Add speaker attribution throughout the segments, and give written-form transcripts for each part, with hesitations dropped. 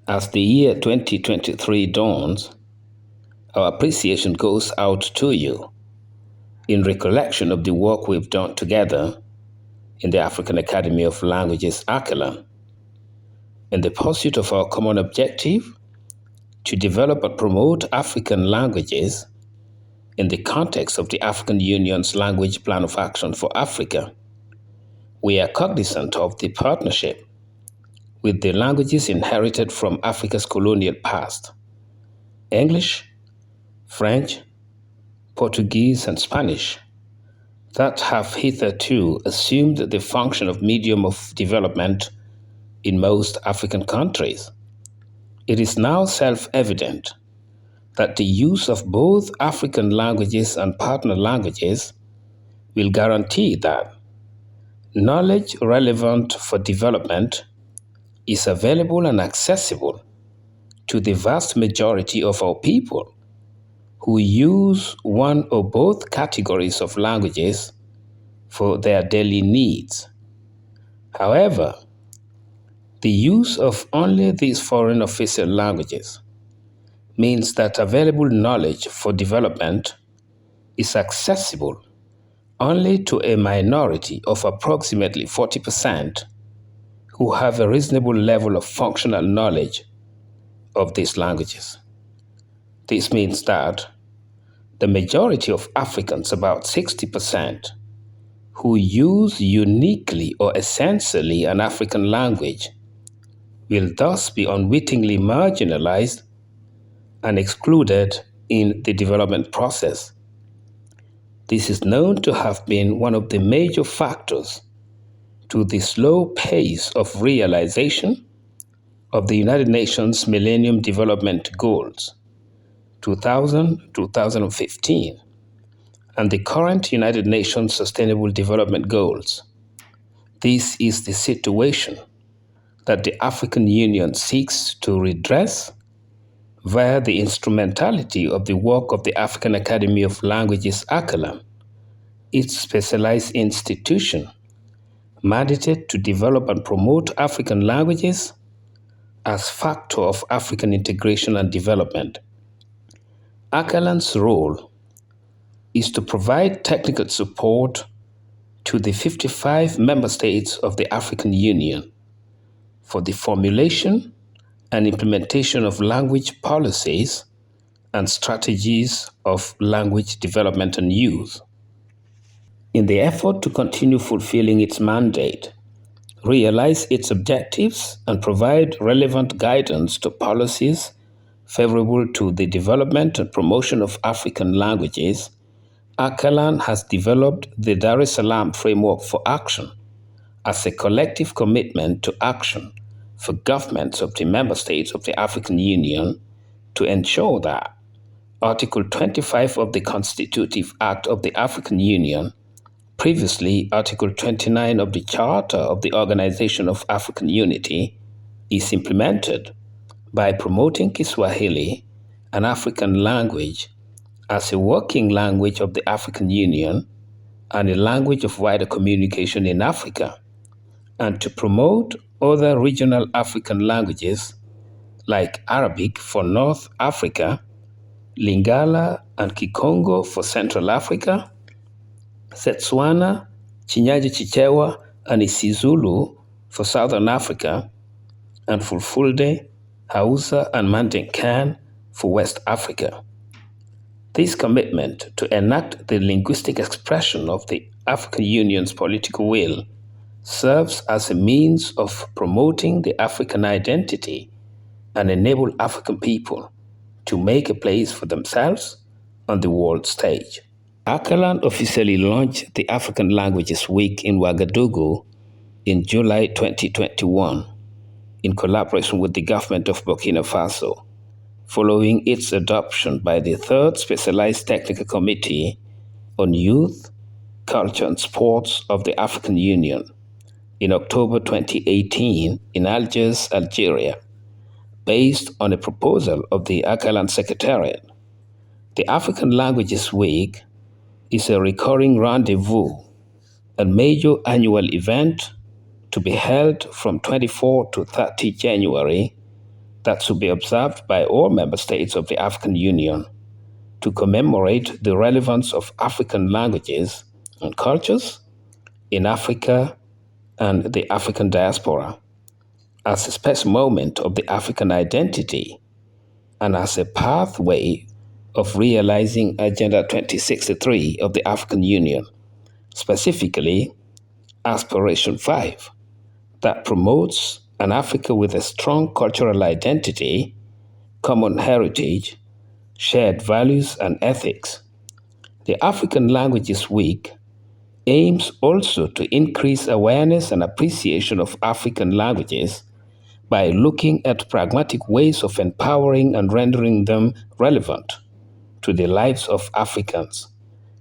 Speaker 1: As the year 2023 dawns, our appreciation goes out to you in recollection of the work we've done together in the African Academy of Languages, ACALAN, in the pursuit of our common objective to develop and promote African languages in the context of the African Union's Language Plan of Action for Africa. We are cognizant of the partnership with the languages inherited from Africa's colonial past: English, French, Portuguese, and Spanish, that have hitherto assumed the function of medium of development in most African countries. It is now self-evident that the use of both African languages and partner languages will guarantee that knowledge relevant for development is available and accessible to the vast majority of our people who use one or both categories of languages for their daily needs. However, the use of only these foreign official languages means that available knowledge for development is accessible only to a minority of approximately 40% who have a reasonable level of functional knowledge of these languages. This means that the majority of Africans, about 60%, who use uniquely or essentially an African language, will thus be unwittingly marginalized and excluded in the development process. This is known to have been one of the major factors to the slow pace of realization of the United Nations Millennium Development Goals 2000-2015 and the current United Nations Sustainable Development Goals. This is the situation that the African Union seeks to redress via the instrumentality of the work of the African Academy of Languages, ACALAN, its specialized institution mandated to develop and promote African languages as factor of African integration and development. ACALAN's role is to provide technical support to the 55 member states of the African Union for the formulation and implementation of language policies and strategies of language development and use. In the effort to continue fulfilling its mandate, realize its objectives, and provide relevant guidance to policies favorable to the development and promotion of African languages, ACALAN has developed the Dar es Salaam Framework for Action as a collective commitment to action for governments of the member states of the African Union to ensure that Article 25 of the Constitutive Act of the African Union, previously Article 29 of the Charter of the Organization of African Unity, is implemented by promoting Kiswahili, an African language, as a working language of the African Union and a language of wider communication in Africa, and to promote other regional African languages like Arabic for North Africa, Lingala and Kikongo for Central Africa, Setswana, Chinyaja Chichewa, and isiZulu for Southern Africa, and Fulfulde, Hausa, and Mandenkan for West Africa. This commitment to enact the linguistic expression of the African Union's political will serves as a means of promoting the African identity and enable African people to make a place for themselves on the world stage. ACALAN officially launched the African Languages Week in Ouagadougou in July 2021 in collaboration with the government of Burkina Faso, following its adoption by the Third Specialized Technical Committee on Youth, Culture and Sports of the African Union in October 2018 in Algiers, Algeria, based on a proposal of the ACALAN Secretariat. The African Languages Week is a recurring rendezvous and major annual event to be held from 24 to 30 January that should be observed by all member states of the African Union to commemorate the relevance of African languages and cultures in Africa and the African diaspora as a special moment of the African identity and as a pathway of realizing Agenda 2063 of the African Union, specifically Aspiration 5, that promotes an Africa with a strong cultural identity, common heritage, shared values, and ethics. The African Languages Week aims also to increase awareness and appreciation of African languages by looking at pragmatic ways of empowering and rendering them relevant to the lives of Africans,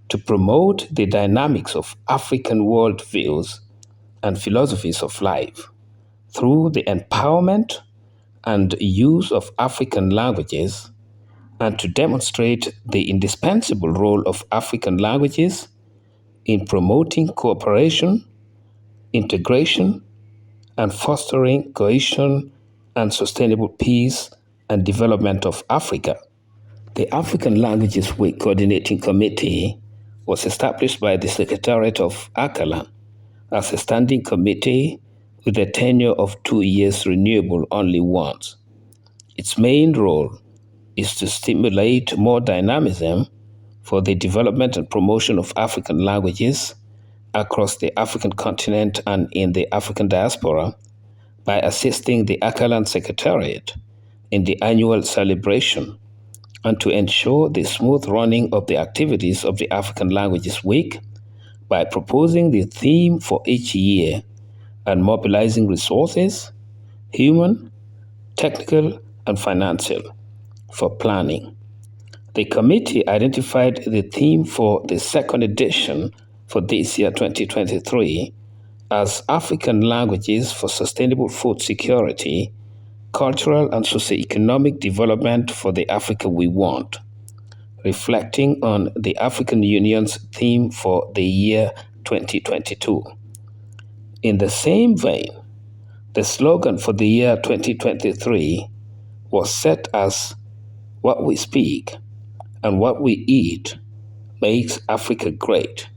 Speaker 1: to promote the dynamics of African worldviews and philosophies of life through the empowerment and use of African languages, and to demonstrate the indispensable role of African languages in promoting cooperation, integration, and fostering cohesion and sustainable peace and development of Africa. The African Languages Week Coordinating Committee was established by the Secretariat of ACALAN as a standing committee with a tenure of 2 years renewable only once. Its main role is to stimulate more dynamism for the development and promotion of African languages across the African continent and in the African diaspora by assisting the ACALAN Secretariat in the annual celebration and to ensure the smooth running of the activities of the African Languages Week by proposing the theme for each year and mobilizing resources, human, technical, and financial, for planning. The committee identified the theme for the second edition for this year, 2023, as African Languages for Sustainable Food Security, Cultural and Socioeconomic Development for the Africa We Want, reflecting on the African Union's theme for the year 2022. In the same vein, the slogan for the year 2023 was set as "What we speak and what we eat makes Africa great,"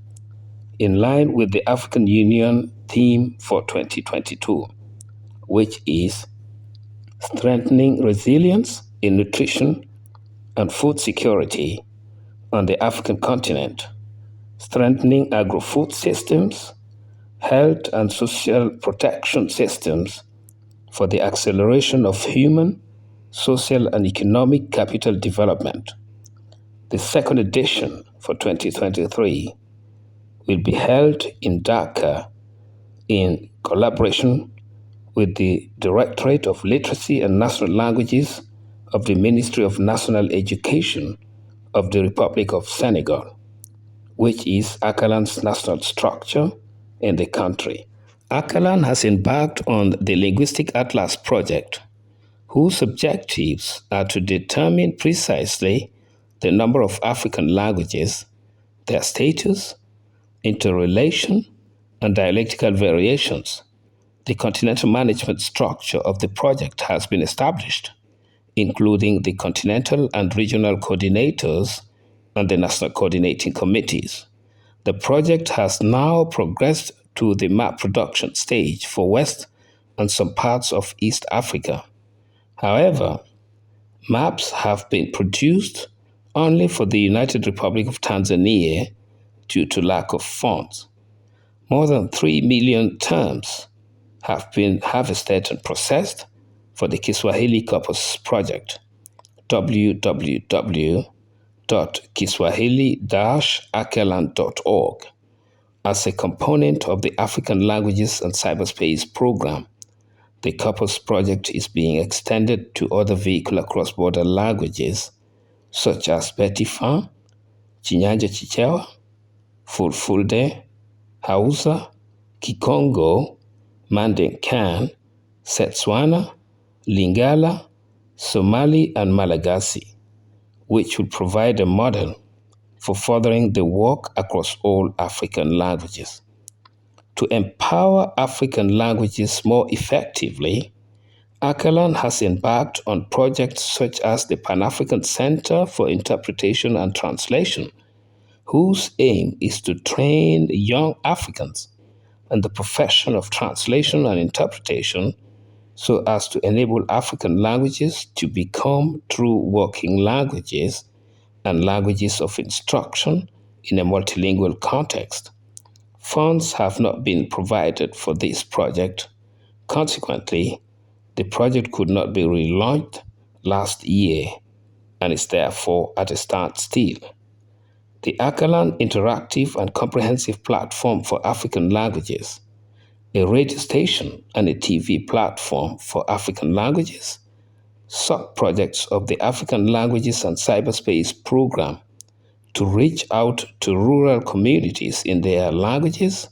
Speaker 1: in line with the African Union theme for 2022, which is strengthening resilience in nutrition and food security on the African continent, strengthening agro-food systems, health and social protection systems for the acceleration of human, social, and economic capital development. The second edition for 2023 will be held in Dhaka in collaboration with the Directorate of Literacy and National Languages of the Ministry of National Education of the Republic of Senegal, which is ACALAN's national structure in the country. ACALAN has embarked on the Linguistic Atlas project, whose objectives are to determine precisely the number of African languages, their status, interrelation, and dialectical variations. The continental management structure of the project has been established, including the continental and regional coordinators and the national coordinating committees. The project has now progressed to the map production stage for West and some parts of East Africa. However, maps have been produced only for the United Republic of Tanzania due to lack of funds. More than 3 million terms have been harvested and processed for the Kiswahili Corpus Project, www.kiswahili-acalan.org, as a component of the African Languages and Cyberspace Program. The Corpus Project is being extended to other vehicular cross-border languages such as Betifan, Chinyanja Chichewa, Fulfulde, Hausa, Kikongo, Mandenkan, Setswana, Lingala, Somali, and Malagasy, which will provide a model for furthering the work across all African languages. To empower African languages more effectively, ACALAN has embarked on projects such as the Pan-African Center for Interpretation and Translation, whose aim is to train young Africans in the profession of translation and interpretation so as to enable African languages to become true working languages and languages of instruction in a multilingual context. Funds have not been provided for this project. Consequently, the project could not be relaunched last year and is therefore at a standstill. The ACALAN Interactive and Comprehensive Platform for African Languages, a radio station and a TV platform for African languages, sub-projects of the African Languages and Cyberspace Program to reach out to rural communities in their languages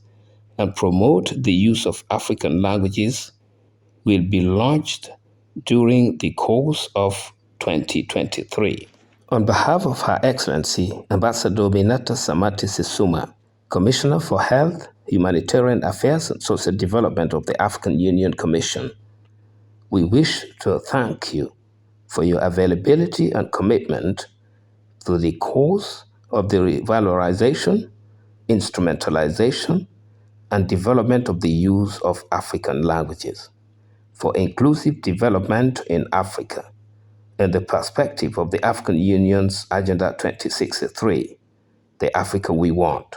Speaker 1: and promote the use of African languages will be launched during the course of 2023. On behalf of Her Excellency Ambassador Minata Samati Sisuma, Commissioner for Health, Humanitarian Affairs and Social Development of the African Union Commission, we wish to thank you for your availability and commitment to the cause of the revalorization, instrumentalization, and development of the use of African languages for inclusive development in Africa in the perspective of the African Union's Agenda 2063, the Africa we want.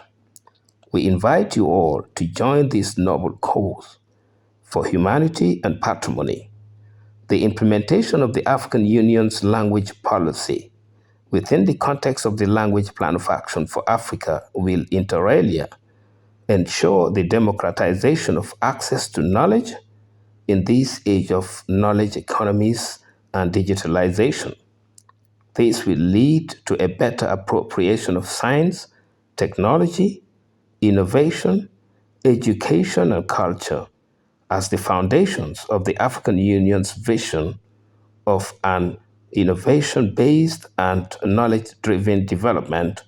Speaker 1: We invite you all to join this noble cause for humanity and patrimony. The implementation of the African Union's language policy within the context of the Language Plan of Action for Africa will inter alia ensure the democratization of access to knowledge in this age of knowledge economies and digitalization. This will lead to a better appropriation of science, technology, innovation, education, and culture as the foundations of the African Union's vision of an innovation-based and knowledge-driven development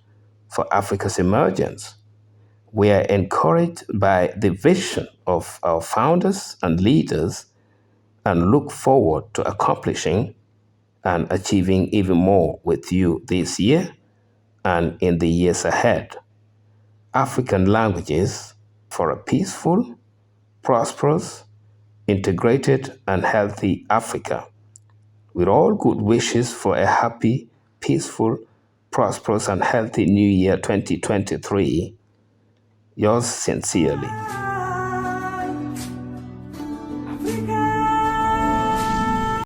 Speaker 1: for Africa's emergence. We are encouraged by the vision of our founders and leaders and look forward to accomplishing and achieving even more with you this year and in the years ahead. African languages for a peaceful, prosperous, integrated, and healthy Africa. With all good wishes for a happy, peaceful, prosperous, and healthy New Year 2023, yours sincerely,